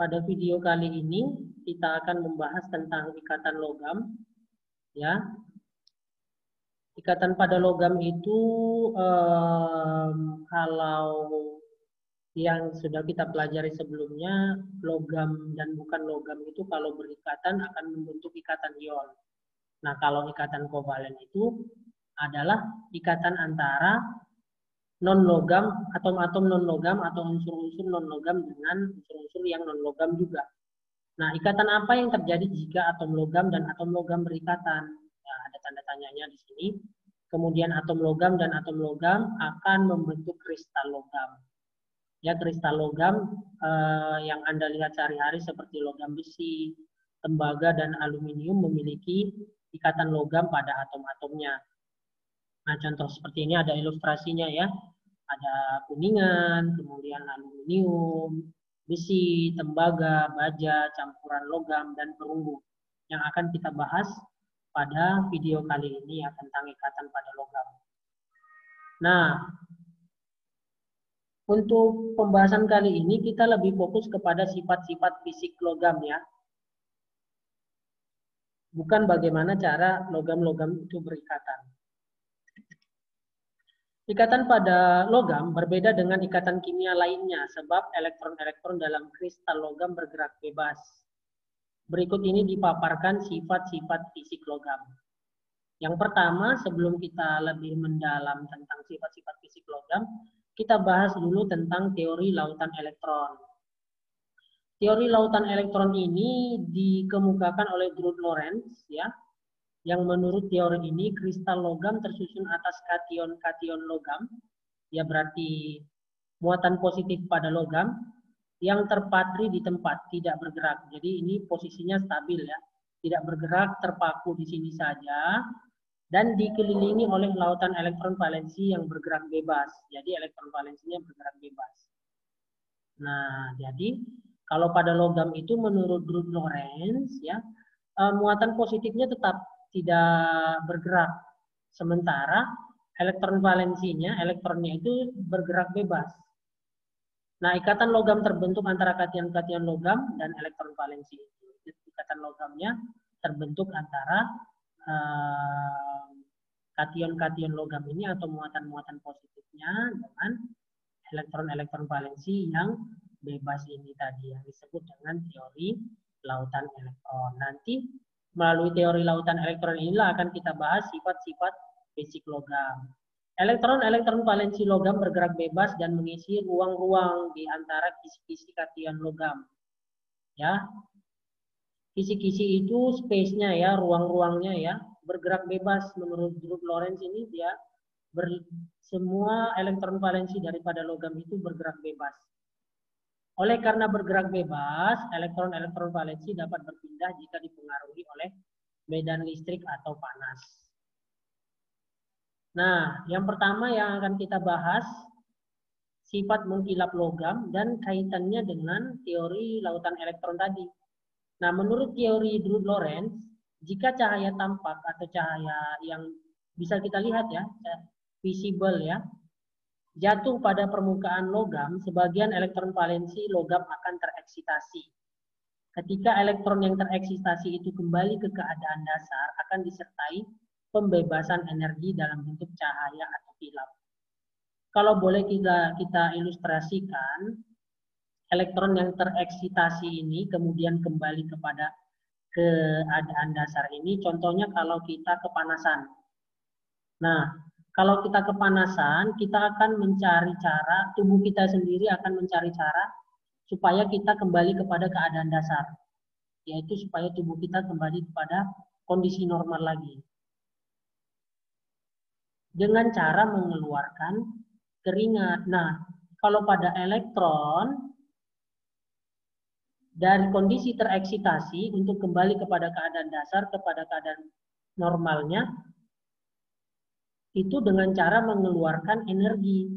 Pada video kali ini kita akan membahas tentang ikatan logam, ya. Ikatan pada logam itu kalau yang sudah kita pelajari sebelumnya, logam dan bukan logam itu kalau berikatan akan membentuk ikatan ion. Nah, kalau ikatan kovalen itu adalah ikatan antara non-logam, atom-atom non-logam atau unsur-unsur non-logam dengan unsur-unsur yang non-logam juga. Nah, ikatan apa yang terjadi jika atom logam dan atom logam berikatan? Ya, ada tanda tanyanya di sini. Kemudian atom logam dan atom logam akan membentuk kristal logam. Ya, kristal logam yang Anda lihat sehari-hari seperti logam besi, tembaga, dan aluminium memiliki ikatan logam pada atom-atomnya. Nah, contoh seperti ini ada ilustrasinya ya. Ada kuningan, kemudian aluminium, besi, tembaga, baja, campuran logam, dan perunggu. Yang akan kita bahas pada video kali ini ya, tentang ikatan pada logam. Nah, untuk pembahasan kali ini kita lebih fokus kepada sifat-sifat fisik logam ya. Bukan bagaimana cara logam-logam itu berikatan. Ikatan pada logam berbeda dengan ikatan kimia lainnya sebab elektron-elektron dalam kristal logam bergerak bebas. Berikut ini dipaparkan sifat-sifat fisik logam. Yang pertama, sebelum kita lebih mendalam tentang sifat-sifat fisik logam, kita bahas dulu tentang teori lautan elektron. Teori lautan elektron ini dikemukakan oleh Drude Lorentz ya. Yang menurut teori ini kristal logam tersusun atas kation-kation logam, ya berarti muatan positif pada logam yang terpatri di tempat, tidak bergerak. Jadi ini posisinya stabil ya, tidak bergerak, terpaku di sini saja, dan dikelilingi oleh lautan elektron valensi yang bergerak bebas. Jadi elektron valensinya bergerak bebas. Nah, jadi kalau pada logam itu menurut Drude Lorentz ya, muatan positifnya tetap tidak bergerak. Sementara elektron valensinya, elektronnya itu bergerak bebas. Nah, ikatan logam terbentuk antara kation-kation logam dan elektron valensi. Ikatan logamnya terbentuk antara kation-kation logam ini atau muatan-muatan positifnya dengan elektron-elektron valensi yang bebas ini tadi yang disebut dengan teori lautan elektron. Nanti melalui teori lautan elektron inilah akan kita bahas sifat-sifat fisik logam. Elektron-elektron valensi logam bergerak bebas dan mengisi ruang-ruang di antara kisi-kisi kation logam. Ya, kisi-kisi itu space-nya ya, ruang-ruangnya ya, bergerak bebas menurut Drude Lorentz ini dia semua elektron valensi daripada logam itu bergerak bebas. Oleh karena bergerak bebas, elektron-elektron valensi dapat berpindah jika dipengaruhi oleh medan listrik atau panas. Nah, yang pertama yang akan kita bahas, sifat mengkilap logam dan kaitannya dengan teori lautan elektron tadi. Nah, menurut teori Drude Lorentz, jika cahaya tampak atau cahaya yang bisa kita lihat ya, visible ya, jatuh pada permukaan logam, sebagian elektron valensi logam akan tereksitasi. Ketika elektron yang tereksitasi itu kembali ke keadaan dasar, akan disertai pembebasan energi dalam bentuk cahaya atau kilap. Kalau boleh kita ilustrasikan, elektron yang tereksitasi ini kemudian kembali kepada keadaan dasar ini, contohnya kalau kita kepanasan. Nah, kalau kita kepanasan, kita akan mencari cara, tubuh kita sendiri akan mencari cara supaya kita kembali kepada keadaan dasar. Yaitu supaya tubuh kita kembali kepada kondisi normal lagi. Dengan cara mengeluarkan keringat. Nah, kalau pada elektron, dari kondisi tereksitasi untuk kembali kepada keadaan dasar, kepada keadaan normalnya, itu dengan cara mengeluarkan energi.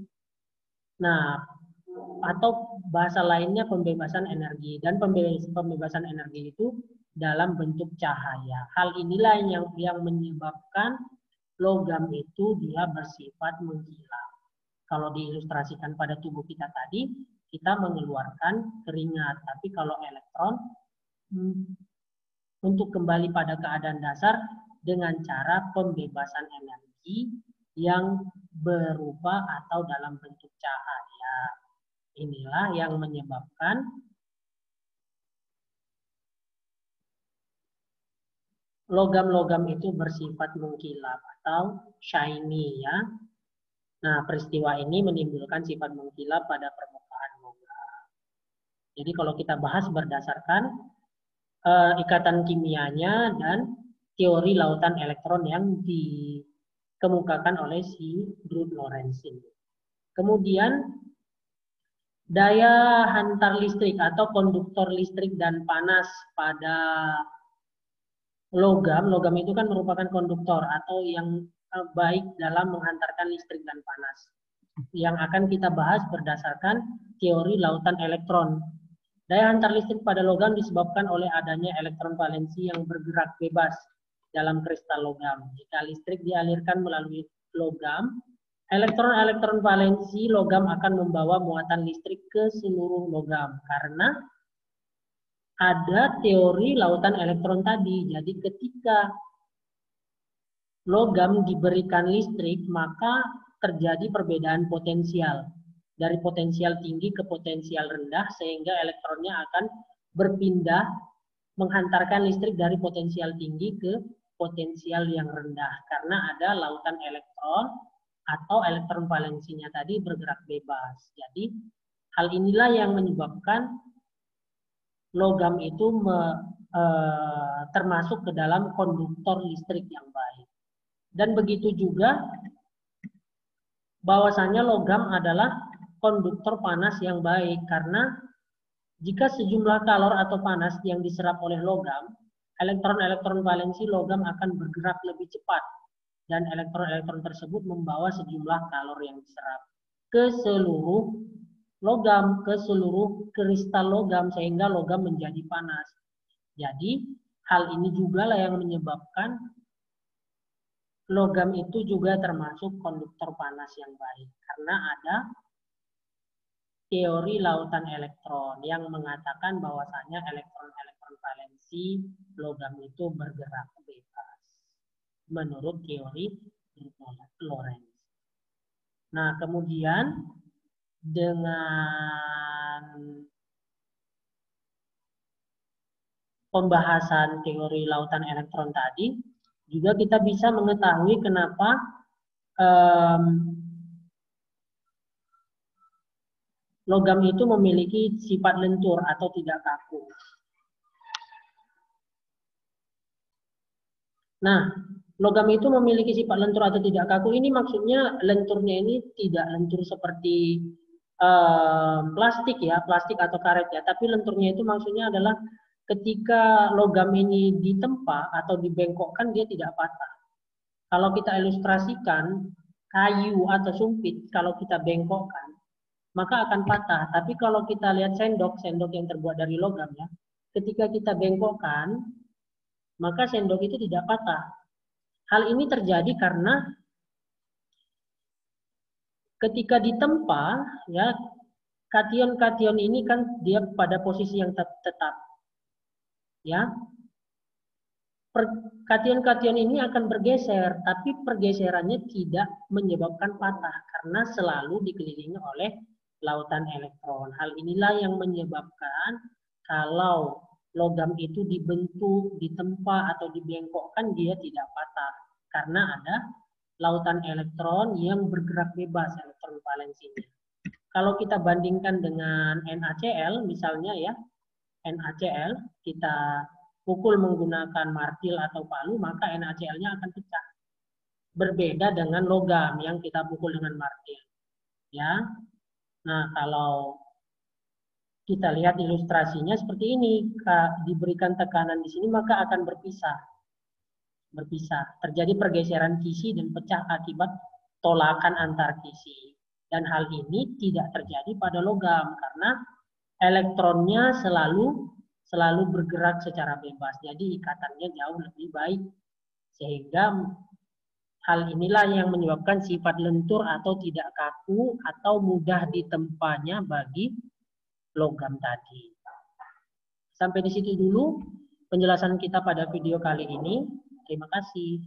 Nah, atau bahasa lainnya pembebasan energi. Dan pembebasan energi itu dalam bentuk cahaya. Hal inilah yang menyebabkan logam itu dia bersifat mengkilap. Kalau diilustrasikan pada tubuh kita tadi, kita mengeluarkan keringat. Tapi kalau elektron untuk kembali pada keadaan dasar dengan cara pembebasan energi yang berupa atau dalam bentuk cahaya. Inilah yang menyebabkan logam-logam itu bersifat mengkilap atau shiny ya. Nah, peristiwa ini menimbulkan sifat mengkilap pada permukaan logam. Jadi kalau kita bahas berdasarkan ikatan kimianya dan teori lautan elektron yang dikemukakan oleh si Drude Lorentz ini. Kemudian daya hantar listrik atau konduktor listrik dan panas pada logam. Logam itu kan merupakan konduktor atau yang baik dalam menghantarkan listrik dan panas. Yang akan kita bahas berdasarkan teori lautan elektron. Daya hantar listrik pada logam disebabkan oleh adanya elektron valensi yang bergerak bebas dalam kristal logam. Jika listrik dialirkan melalui logam, elektron-elektron valensi logam akan membawa muatan listrik ke seluruh logam karena ada teori lautan elektron tadi. Jadi ketika logam diberikan listrik, maka terjadi perbedaan potensial. Dari potensial tinggi ke potensial rendah, sehingga elektronnya akan berpindah menghantarkan listrik dari potensial tinggi ke potensial yang rendah. Karena ada lautan elektron atau elektron valensinya tadi bergerak bebas. Jadi hal inilah yang menyebabkan logam itu termasuk ke dalam konduktor listrik yang baik. Dan begitu juga bahwasanya logam adalah konduktor panas yang baik karena jika sejumlah kalor atau panas yang diserap oleh logam, elektron-elektron valensi logam akan bergerak lebih cepat dan elektron-elektron tersebut membawa sejumlah kalor yang diserap ke seluruh logam, ke seluruh kristal logam sehingga logam menjadi panas. Jadi hal ini juga lah yang menyebabkan logam itu juga termasuk konduktor panas yang baik karena ada teori lautan elektron yang mengatakan bahwasanya elektron-elektron valensi logam itu bergerak bebas menurut teori Lorentz. Nah, kemudian dengan pembahasan teori lautan elektron tadi juga kita bisa mengetahui kenapa logam itu memiliki sifat lentur atau tidak kaku. Nah, logam itu memiliki sifat lentur atau tidak kaku. Ini maksudnya lenturnya ini tidak lentur seperti plastik ya, plastik atau karet ya. Tapi lenturnya itu maksudnya adalah ketika logam ini ditempa atau dibengkokkan dia tidak patah. Kalau kita ilustrasikan kayu atau sumpit, kalau kita bengkokkan maka akan patah. Tapi kalau kita lihat sendok yang terbuat dari logam ya, ketika kita bengkokkan, maka sendok itu tidak patah. Hal ini terjadi karena ketika ditempa, ya, kation-kation ini kan dia pada posisi yang tetap. Ya. Kation-kation ini akan bergeser, tapi pergeserannya tidak menyebabkan patah karena selalu dikelilingi oleh lautan elektron. Hal inilah yang menyebabkan kalau logam itu dibentuk, ditempa, atau dibengkokkan, dia tidak patah. Karena ada lautan elektron yang bergerak bebas, elektron valensinya. Kalau kita bandingkan dengan NaCl, misalnya ya, NaCl, kita pukul menggunakan martil atau palu, maka NaCl-nya akan pecah. Berbeda dengan logam yang kita pukul dengan martil. Ya. Nah, kalau kita lihat ilustrasinya seperti ini, diberikan tekanan di sini maka akan berpisah. Terjadi pergeseran kisi dan pecah akibat tolakan antar kisi. Dan hal ini tidak terjadi pada logam karena elektronnya selalu bergerak secara bebas. Jadi ikatannya jauh lebih baik. Sehingga hal inilah yang menyebabkan sifat lentur atau tidak kaku atau mudah ditempanya bagi logam tadi. Sampai di situ dulu penjelasan kita pada video kali ini. Terima kasih.